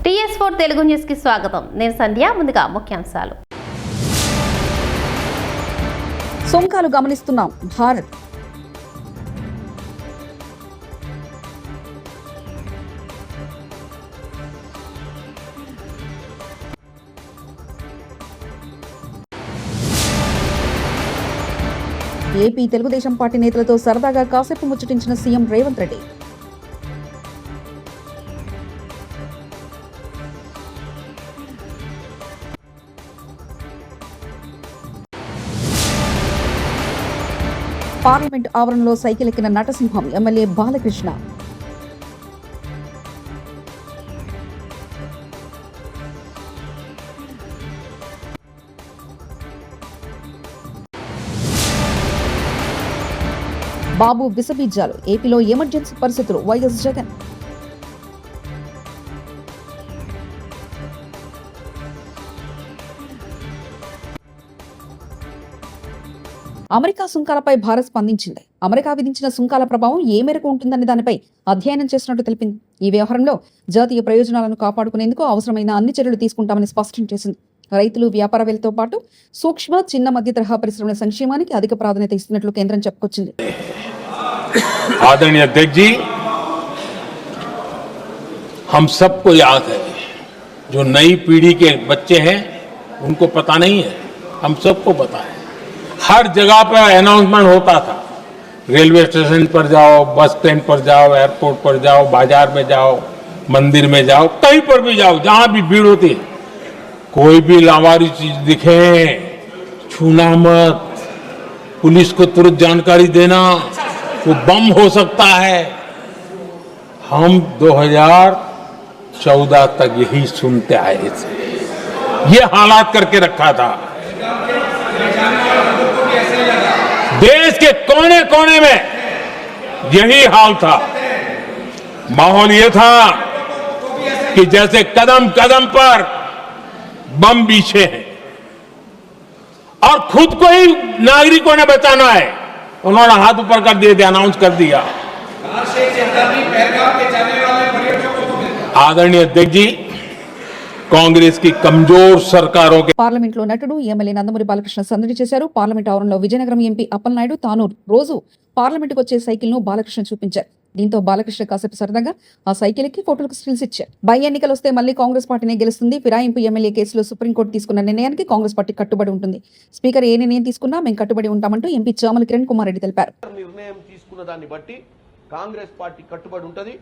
TS4 Telugu news కి స్వాగతం. నేను సంధ్య. ముందుగా ముఖ్యాంశాలు. సుంకాలు గమనిస్తున్నాం. భారత్ ఏపీ తెలుగుదేశం పార్టీ నేతలతో సరదాగా కాసేపు ముచ్చటించిన సీఎం రేవంత్ రెడ్డి. పార్లమెంట్ ఆవరణలో సైకిల్ ఎక్కిన నటసింహం ఎమ్మెల్యే బాలకృష్ణ. బాబు విషబీజాలు. ఏపీలో ఎమర్జెన్సీ పరిస్థితులు. వైఎస్ జగన్. అమెరికా సుంకాలపై భారత్ స్పందించింది. అమెరికా విధించిన సుంకాల ప్రభావం ఏ మేరకు ఉంటుందనే దానిపై అధ్యయనం చేసినట్టు తెలిపింది. ఈ వ్యవహారంలో జాతీయ ప్రయోజనాలను కాపాడుకునేందుకు అవసరమైన అన్ని చర్యలు తీసుకుంటామని స్పష్టం చేసింది. రైతులు, వ్యాపారవేత్తలతో పాటు సూక్ష్మ, చిన్న, మధ్య తరహా పరిశ్రమల సంక్షేమానికి అధిక ప్రాధాన్యత ఇస్తున్నట్లు కేంద్రం చెప్పుకొచ్చింది. आदरणीय अध्यक्ष जी, हम सबको याद है, जो नई पीढ़ी के बच्चे हैं उनको पता नहीं है, हम सबको पता है. हर जगह पर अनाउंसमेंट होता था. रेलवे स्टेशन पर जाओ, बस स्टैंड पर जाओ, एयरपोर्ट पर जाओ, बाजार में जाओ, मंदिर में जाओ, कहीं पर भी जाओ, जहां भी भीड़ होती है, कोई भी लावारी चीज दिखे छूना मत, पुलिस को तुरंत जानकारी देना, वो बम हो सकता है. हम 2014 तक यही सुनते आए थे. ये हालात करके रखा था. देश के कोने कोने में यही हाल था. माहौल ये था कि जैसे कदम कदम पर बम बिछे हैं और खुद को ही नागरिकों ने बचाना है. उन्होंने हाथ ऊपर कर दिए थे, अनाउंस कर दिया. आदरणीय अध्यक्ष जी, కాంగ్రెస్ కి కమ్జోర్ సర్కారో పార్లమెంట్ లో నటుడు ఎమ్మెల్యే నందమూరి బాలకృష్ణ సందడి చేశారు. పార్లమెంట్ ఆవరణలో విజయనగరం ఎంపీ అప్పలనాయుడు తాను రోజు పార్లమెంట్కి వచ్చే సైకిల్ ను బాలకృష్ణ చూపించారు. దీంతో బాలకృష్ణ కాసేపు సరదాగా ఆ సైకిల్ కి ఫోటోలకు స్టిల్స్ ఇచ్చారు. బై ఎన్నికలు వస్తే మళ్లీ కాంగ్రెస్ పార్టీనే గెలుస్తుంది. ఫిరాయింపు ఎమ్మెల్యే కేసులో సుప్రీంకోర్టు తీసుకున్న నిర్ణయానికి కాంగ్రెస్ పార్టీ కట్టుబడి ఉంటుంది. స్పీకర్ ఏ నిర్ణయం తీసుకున్నా మేము కట్టుబడి ఉంటామంటూ ఎంపీ చామల కిరణ్ కుమార్ రెడ్డి తెలిపారు. నిర్ణయం తీసుకున్న దాన్ని బట్టి కాంగ్రెస్ పార్టీ కట్టుబడి ఉంటుంది.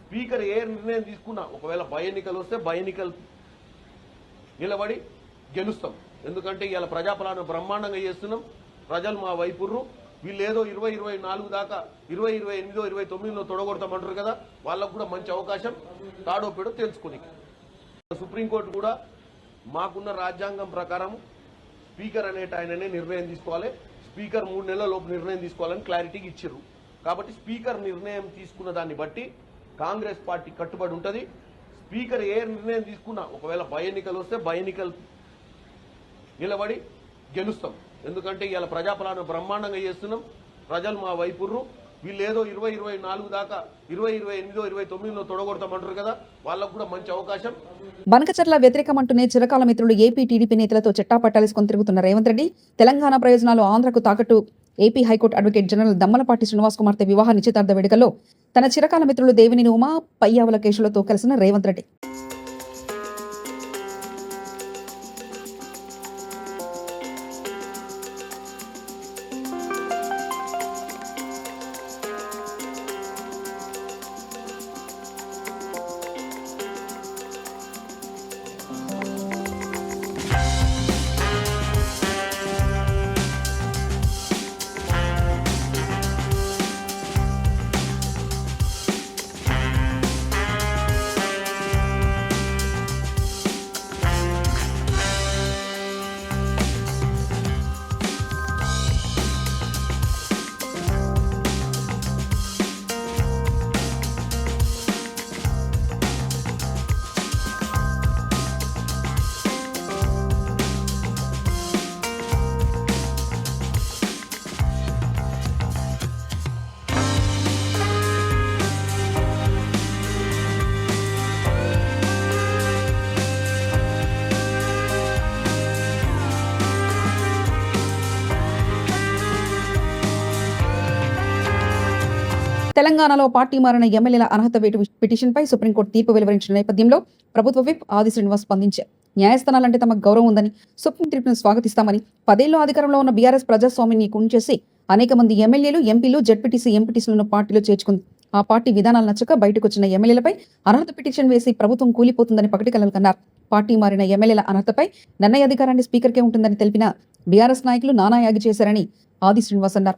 స్పీకర్ ఏ నిర్ణయం తీసుకున్నా, ఒకవేళ బై ఎన్నికలు వస్తే బై ఎన్నికలు నిలబడి గెలుస్తాం. ఎందుకంటే ఇవాళ ప్రజాపాలన బ్రహ్మాండంగా చేస్తున్నాం. ప్రజలు మా వైపుర్రు. వీళ్ళు ఏదో 2024 దాకా 2028 29లో తొడగొడతామంటారు కదా, వాళ్ళకు కూడా మంచి అవకాశం తాడో పేడో తెలుసుకుని. సుప్రీంకోర్టు కూడా మాకున్న రాజ్యాంగం ప్రకారం స్పీకర్ అనేట ఆయననే నిర్ణయం తీసుకోవాలి. స్పీకర్ 3 నెలల లోపు నిర్ణయం తీసుకోవాలని క్లారిటీకి ఇచ్చిర్రు. కాబట్టి స్పీకర్ నిర్ణయం తీసుకున్న దాన్ని బట్టి కాంగ్రెస్ పార్టీ కట్టుబడి ఉంటుంది. స్పీకర్ ఏ నిర్ణయం తీసుకున్నా, ఒకవేళ బై ఎన్నికలు వస్తే బై ఎన్నికలు నిలబడి గెలుస్తాం. ఎందుకంటే ఇవాళ ప్రజాపాలన బ్రహ్మాండంగా చేస్తున్నాం. ప్రజలు మా వైపుర్రు. వీళ్ళు ఏదో 2024 దాకా 2028 29లో తొడగొడతామంటారు కదా, వాళ్ళకు కూడా మంచి అవకాశం. బనకచర్ల వ్యతిరేకమంటూనే చిరకాల మిత్రులు ఏపీ టీడీపీ నేతలతో చెట్టాపట్టాలేసుకొని తిరుగుతున్న రేవంత్ రెడ్డి తెలంగాణ ప్రయోజనాలు ఆంధ్రకు తాకట్టు. AP high court advocate general Dammalapati Srinivas కుమార్తె వివాహ నిశ్చితార్థ వేడుకల్లో తన చిరకాల మిత్రులు దేవినేని ఉమా, పయ్యావుల కేశులతో కలిసిన రేవంత్ రెడ్డి. తెలంగాణలో పార్టీ మారిన ఎమ్మెల్యేల అర్హత వేటు పిటిషన్పై సుప్రీంకోర్టు తీర్పు వెలువరించిన నేపథ్యంలో ప్రభుత్వ విప్ ఆది శ్రీనివాస్ స్పందించారు. న్యాయస్థానాలంటే తమకు గౌరవం ఉందని, సుప్రీం తీర్పును స్వాగతిస్తామని, 10 ఏళ్లు అధికారంలో ఉన్న బీఆర్ఎస్ ప్రజాస్వామ్యాన్ని కూల్చేసి అనేక మంది ఎమ్మెల్యేలు, ఎంపీలు, జెడ్పీటీసీ, ఎంపీటీసీలను పార్టీలో చేర్చుకుంది. ఆ పార్టీ విధానాలు నచ్చక బయటకు వచ్చిన ఎమ్మెల్యేలపై అర్హత పిటిషన్ వేసి ప్రభుత్వం కూలిపోతుందని పకటికలలు కన్నారు. పార్టీ మారిన ఎమ్మెల్యేల అర్హతపై నిర్ణయ అధికారాన్ని స్పీకర్కే ఉంటుందని తెలిపిన బీఆర్ఎస్ నాయకులు నానాయాగి చేశారని ఆది శ్రీనివాస్ అన్నారు.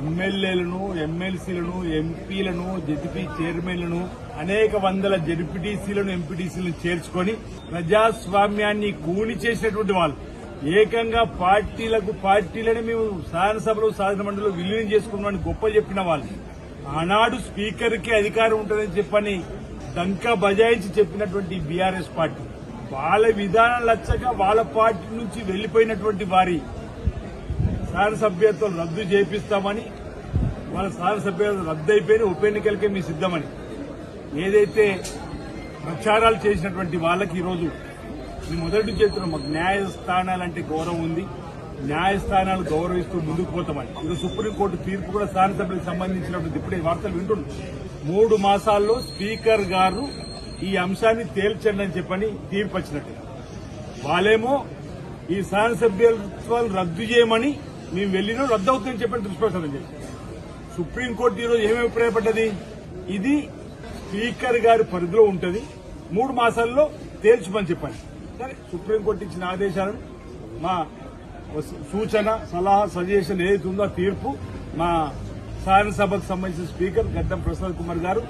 ఎమ్మెల్యేలను, ఎమ్మెల్సీలను, ఎంపీలను, జెడ్పీ చైర్మన్లను, అనేక వందల జెడ్పీటీసీలను, ఎంపీటీసీలను చేర్చుకొని ప్రజాస్వామ్యాన్ని కూలి చేసినటువంటి వాళ్ళు, ఏకంగా పార్టీలని మేము శాసనసభలో, శాసన మండలిలో విలీనం చేసుకున్నామని గొప్ప చెప్పిన వాళ్ళు, ఆనాడు స్పీకర్ కి అధికారం ఉంటుందని చెప్పని దంకా బజాయించి చెప్పినటువంటి బీఆర్ఎస్ పార్టీ, వాళ్ళ విధానం లచ్చక వాళ్ళ పార్టీ నుంచి వెళ్లిపోయినటువంటి వారి శాసనసభ్యత్వం రద్దు చేపిస్తామని, వాళ్ళ శాసనసభ్యత్వం రద్దు అయిపోయిన ఉప ఎన్నికలకే మీ సిద్దమని ఏదైతే ప్రచారాలు చేసినటువంటి వాళ్ళకి ఈరోజు మీ మొదటి చేతున్న మాకు న్యాయస్థానాలంటే గౌరవం ఉంది, న్యాయస్థానాలు గౌరవిస్తూ ముందుకు పోతామని ఈరోజు సుప్రీంకోర్టు తీర్పు కూడా శాసనసభ్యులకు సంబంధించినటువంటి ఇప్పుడే వార్తలు వింటున్నాం. 3 మాసాల్లో స్పీకర్ గారు ఈ అంశాన్ని తేల్చండి అని చెప్పని తీర్పు వచ్చినట్టు, వాళ్ళేమో ఈ శాసనసభ్యత్వాలు రద్దు చేయమని మేము వెళ్ళినా రద్దు అవుతుందని చెప్పని దుష్ప్రచారం చేశారు. సుప్రీంకోర్టు ఈరోజు ఏమి అభిప్రాయపడ్డది, ఇది స్పీకర్ గారి పరిధిలో ఉంటుంది, 3 మాసాల్లో తేల్చమని చెప్పండి. సరే, సుప్రీంకోర్టు ఇచ్చిన ఆదేశాలను మా సూచన, సలహా, సజెషన్ ఏదైతే ఉందో ఆ తీర్పు మా శాసనసభకు సంబంధించిన స్పీకర్ గడ్డం ప్రసాద్ కుమార్ గారు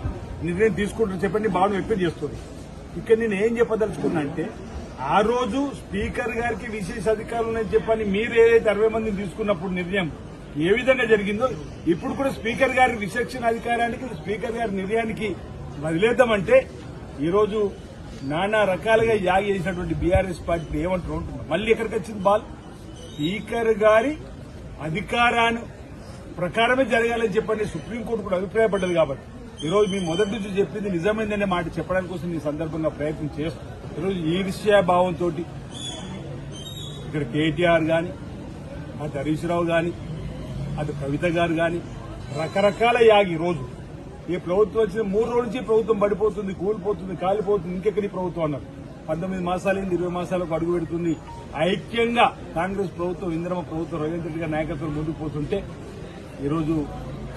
నిర్ణయం తీసుకుంటారని చెప్పండి భావన వ్యక్తం చేస్తుంది. ఇక్కడ నేను ఏం చెప్పదలుచుకున్నా అంటే, ఆ రోజు స్పీకర్ గారికి విశేష అధికారులు ఉన్నాయని చెప్పని మీరు ఏదైతే 60 మందిని తీసుకున్నప్పుడు నిర్ణయం ఏ విధంగా జరిగిందో, ఇప్పుడు కూడా స్పీకర్ గారి విచక్షణ అధికారానికి, స్పీకర్ గారి నిర్ణయానికి వదిలేద్దామంటే ఈరోజు నానా రకాలుగా యాగి చేసినటువంటి బీఆర్ఎస్ పార్టీ ఏమంటారు ఉంటున్నారు. మళ్ళీ ఎక్కడికి వచ్చింది బాల్, స్పీకర్ గారి అధికారాన్ని ప్రకారమే జరగాలని చెప్పని సుప్రీంకోర్టు కూడా అభిప్రాయపడ్డది. కాబట్టి ఈరోజు మీ మొదటి నుంచి చెప్పింది నిజమైందనే మాట చెప్పడానికి కోసం ఈ సందర్భంగా ప్రయత్నం చేస్తాం. ఈరోజు ఈర్ష్యాభావంతో ఇక్కడ కేటీఆర్ గాని, అటు హరీష్ రావు గాని, అటు కవిత గారు గాని రకరకాల యాగి రోజు ఈ ప్రభుత్వం వచ్చిన 3 రోజుల నుంచి ప్రభుత్వం పడిపోతుంది, కూలిపోతుంది, కాలిపోతుంది, ఇంకెక్కడి ప్రభుత్వం అన్నారు. 19 మాసాలైంది, 20 మాసాలకు అడుగు పెడుతుంది. ఐక్యంగా కాంగ్రెస్ ప్రభుత్వం, ఇందిరమ్మ ప్రభుత్వం, రేవంత్ రెడ్డి గారి నాయకత్వం ముందుకు పోతుంటే ఈరోజు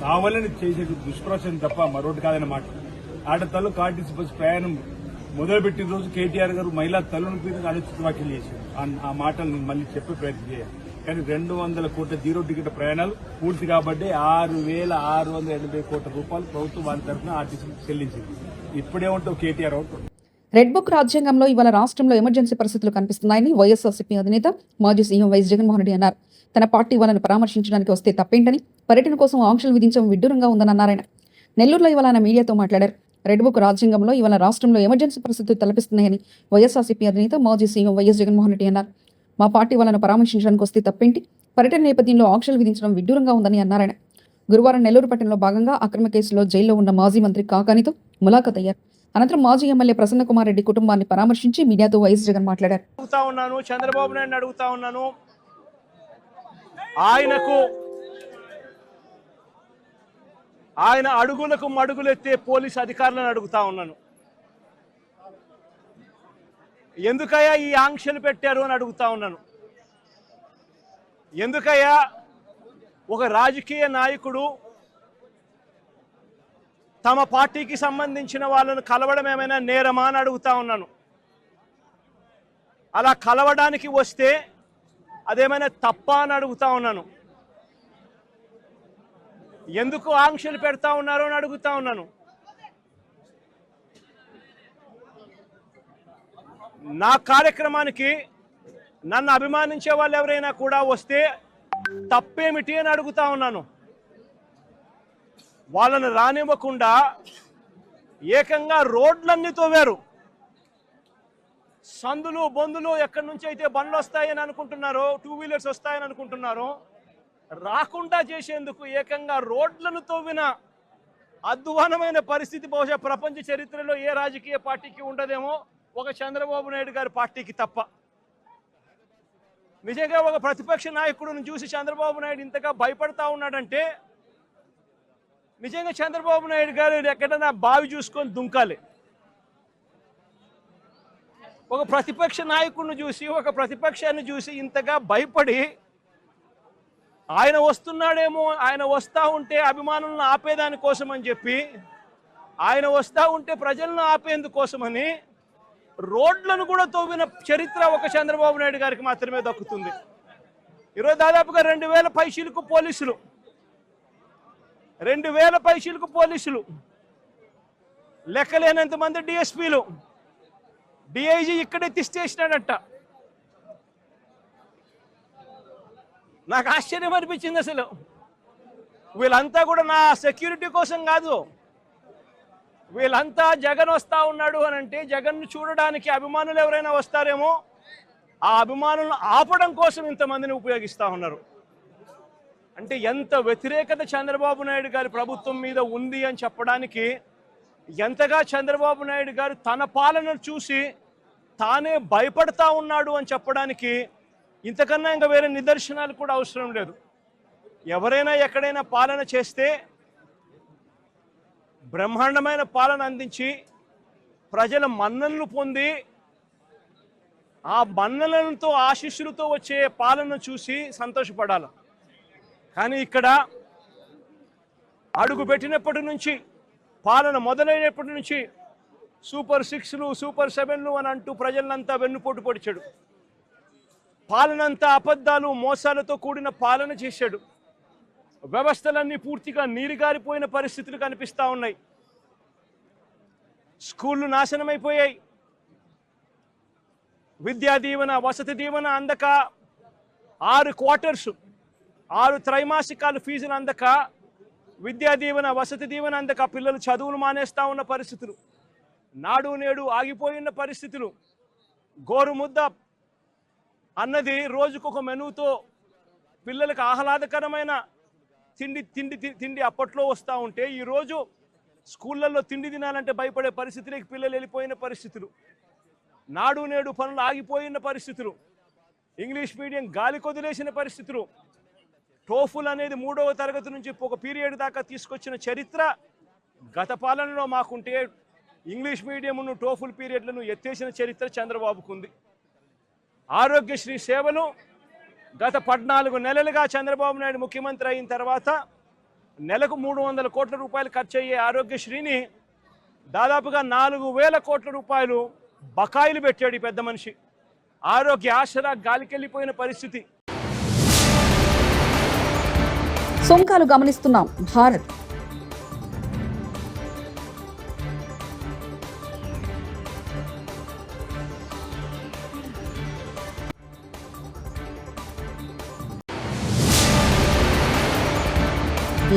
కావాలని చేసే దుష్ప్రచారం తప్ప మరొకటి కాదన్న మాట. ఆడతల్లు కార్టీసీ బస్సు ప్రయాణం మొదలుపెట్టిన రోజు కేటీఆర్ గారు మహిళా తల్లుల మీద అనుచిత వ్యాఖ్యలు చేశారు. ఆ మాటలు నేను మళ్ళీ చెప్పే ప్రయత్నం చేయాలి. కానీ 200 కోట్ల జీరో టికెట్ ప్రయాణాలు పూర్తి కాబట్టి 6,680 కోట్ల రూపాయలు ప్రభుత్వం వారి తరఫున ఆర్టీసీ చెల్లించింది. ఇప్పుడేమంటావు కేటీఆర్ అవుతాడు. రెడ్ బుక్ రాజ్యాంగంలో ఇవాళ రాష్ట్రంలో ఎమర్జెన్సీ పరిస్థితులు కనిపిస్తున్నాయని వైఎస్ఆర్సీపీ అధినేత మాజీ సీఎం వైఎస్ జగన్మోహన్ రెడ్డి అన్నారు. తన పార్టీ వాళ్ళని పరామర్శించడానికి వస్తే తప్పేంటని, పర్యటన కోసం ఆంక్షలు విధించడం విడ్డూరంగా ఉందని అన్నారాయన. నెల్లూరులో ఇవాళ ఆయన మీడియాతో మాట్లాడారు. రెడ్ బుక్ రాజ్యాంగంలో ఇవాళ రాష్ట్రంలో ఎమర్జెన్సీ పరిస్థితులు తలపిస్తున్నాయని వైఎస్ఆర్సీపీ అధినేత మాజీ సీఎం వైఎస్ జగన్మోహన్ రెడ్డి అన్నారు. మా పార్టీ వాళ్ళను పరామర్శించడానికి వస్తే తప్పేంటి, పర్యటన నేపథ్యంలో ఆంక్షలు విధించడం విడ్డూరంగా ఉందని అన్నారాయన. గురువారం నెల్లూరు పట్టణంలో భాగంగా అక్రమ కేసులో జైల్లో ఉన్న మాజీ మంత్రి కాకానితో ములాఖత్ అయ్యారు. అనంతరం మాజీ ఎమ్మెల్యే ప్రసన్న కుమార్ రెడ్డి కుటుంబాన్ని పరామర్శించి మీడియాతో వైఎస్ జగన్ మాట్లాడారు. చంద్రబాబు నాయుడు అడుగుతా ఉన్నాను, ఆయన అడుగులకు మడుగులెత్తే పోలీసు అధికారులను అడుగుతా ఉన్నాను. ఎందుకయ్యా ఈ ఆంక్షలు పెట్టారు అని అడుగుతా ఉన్నాను. ఎందుకయ్యా ఒక రాజకీయ నాయకుడు తమ పార్టీకి సంబంధించిన వాళ్ళను కలవడం ఏమైనా నేరమా అని అడుగుతా ఉన్నాను. అలా కలవడానికి వస్తే అదేమైనా తప్ప అని అడుగుతా ఉన్నాను. ఎందుకు ఆంక్షలు పెడతా ఉన్నారు అని అడుగుతా ఉన్నాను. నా కార్యక్రమానికి నన్ను అభిమానించే వాళ్ళు ఎవరైనా కూడా వస్తే తప్పేమిటి అని అడుగుతా ఉన్నాను. వాళ్ళని రానివ్వకుండా ఏకంగా రోడ్లన్నీ తోవారు. సందులు బొందులు ఎక్కడి నుంచి అయితే బండ్లు వస్తాయని అనుకుంటున్నారో, 2 వీలర్స్ వస్తాయని అనుకుంటున్నారో, రాకుండా చేసేందుకు ఏకంగా రోడ్లను తవ్విన అధ్వానమైన పరిస్థితి బహుశా ప్రపంచ చరిత్రలో ఏ రాజకీయ పార్టీకి ఉండదేమో, ఒక చంద్రబాబు నాయుడు గారి పార్టీకి తప్ప. నిజంగా ఒక ప్రతిపక్ష నాయకుడిని చూసి చంద్రబాబు నాయుడు ఇంతగా భయపడతా ఉన్నాడంటే నిజంగా చంద్రబాబు నాయుడు గారు ఎక్కడైనా బావి చూసుకొని దుంకాలి. ఒక ప్రతిపక్ష నాయకుడిని చూసి, ఒక ప్రతిపక్షాన్ని చూసి ఇంతగా భయపడి, ఆయన వస్తున్నాడేమో, ఆయన వస్తూ ఉంటే అభిమానులను ఆపేదాని కోసం అని చెప్పి, ఆయన వస్తూ ఉంటే ప్రజలను ఆపేందుకోసమని రోడ్లను కూడా తవ్విన చరిత్ర ఒక చంద్రబాబు నాయుడు గారికి మాత్రమే దక్కుతుంది. ఈరోజు దాదాపుగా 2000 పైచీలకు పోలీసులు, 2000 పైచీలకు పోలీసులు, లెక్కలేనంత మంది డిఎస్పీలు, డిఐజీ ఇక్కడే తిష్టేసినాడట. నాకు ఆశ్చర్యం అనిపించింది. అసలు వీళ్ళంతా కూడా నా సెక్యూరిటీ కోసం కాదు, వీళ్ళంతా జగన్ వస్తా ఉన్నాడు అని అంటే జగన్ను చూడడానికి అభిమానులు ఎవరైనా వస్తారేమో, ఆ అభిమానులను ఆపడం కోసం ఇంతమందిని ఉపయోగిస్తూ ఉన్నారు. అంటే ఎంత వ్యతిరేకత చంద్రబాబు నాయుడు గారి ప్రభుత్వం మీద ఉంది అని చెప్పడానికి, ఎంతగా చంద్రబాబు నాయుడు గారు తన పాలనను చూసి తానే భయపడతా ఉన్నాడు అని చెప్పడానికి ఇంతకన్నా ఇంకా వేరే నిదర్శనాలు కూడా అవసరం లేదు. ఎవరైనా ఎక్కడైనా పాలన చేస్తే బ్రహ్మాండమైన పాలన అందించి ప్రజల మన్ననలు పొంది, ఆ మన్ననలతో ఆశీస్సులతో వచ్చే పాలన చూసి సంతోషపడాలి. కానీ ఇక్కడ అడుగు పెట్టినప్పటి నుంచి, పాలన మొదలైనప్పటి నుంచి సూపర్ 6లు, సూపర్ 7లు అని అంటూ ప్రజలంతా వెన్నుపోటు పొడిచాడు. పాలనంతా అబద్ధాలు, మోసాలతో కూడిన పాలన చేశాడు. వ్యవస్థలన్నీ పూర్తిగా నీరుగారిపోయిన పరిస్థితులు కనిపిస్తూ ఉన్నాయి. స్కూళ్ళు నాశనమైపోయాయి. విద్యా దీవెన, వసతి దీవెన అందక 6 క్వార్టర్స్, 6 త్రైమాసికాలు ఫీజులు అందక, విద్యా దీవెన, వసతి దీవెన అందక పిల్లలు చదువులు మానేస్తూ ఉన్న పరిస్థితులు, నాడు నేడు ఆగిపోయిన పరిస్థితులు, గోరుముద్ద అన్నది రోజుకొక మెనూతో పిల్లలకు ఆహ్లాదకరమైన తిండి అప్పట్లో వస్తూ ఉంటే, ఈరోజు స్కూళ్ళల్లో తిండి తినాలంటే భయపడే పరిస్థితులకి పిల్లలు వెళ్ళిపోయిన పరిస్థితులు, నాడు నేడు పనులు ఆగిపోయిన పరిస్థితులు, ఇంగ్లీష్ మీడియం గాలి కొదిలేసిన పరిస్థితులు, టోఫుల్ అనేది 3వ తరగతి నుంచి ఒక పీరియడ్ దాకా తీసుకొచ్చిన చరిత్ర గత పాలనలో మాకుంటే, ఇంగ్లీష్ మీడియంను టోఫుల్ పీరియడ్లను ఎత్తేసిన చరిత్ర చంద్రబాబుకు ఉంది. ఆరోగ్యశ్రీ సేవలు గత 14 నెలలుగా చంద్రబాబు నాయుడు ముఖ్యమంత్రి అయిన తర్వాత నెలకు 300 కోట్ల రూపాయలు ఖర్చు అయ్యే ఆరోగ్యశ్రీని దాదాపుగా 4000 కోట్ల రూపాయలు బకాయిలు పెట్టాడు ఈ పెద్ద మనిషి. ఆరోగ్య ఆసరా గాలికెళ్ళిపోయిన పరిస్థితి. సుంకాలు గమనిస్తున్నాం భారత్.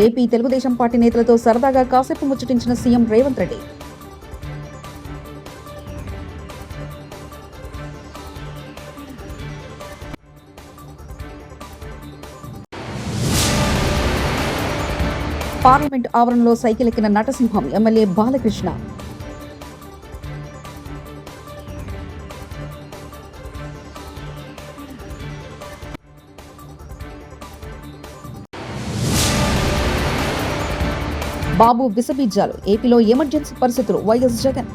ఏపీ తెలుగుదేశం పార్టీ నేతలతో సరదాగా కాసేపు ముచ్చటించిన సీఎం రేవంత్ రెడ్డి. పార్లమెంట్ ఆవరణలో సైకిల్ ఎక్కిన నటసింహం ఎమ్మెల్యే బాలకృష్ణ. బాబు విషబీజాలు, ఏపీలో ఎమర్జెన్సీ పరిస్థితులు, YS Jagan.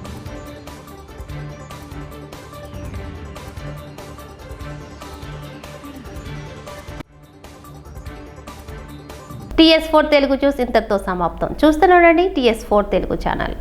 TS4 Telugu news ఇంతటితో సమాప్తం. చూస్తూనే ఉండండి TS4 తెలుగు ఛానల్.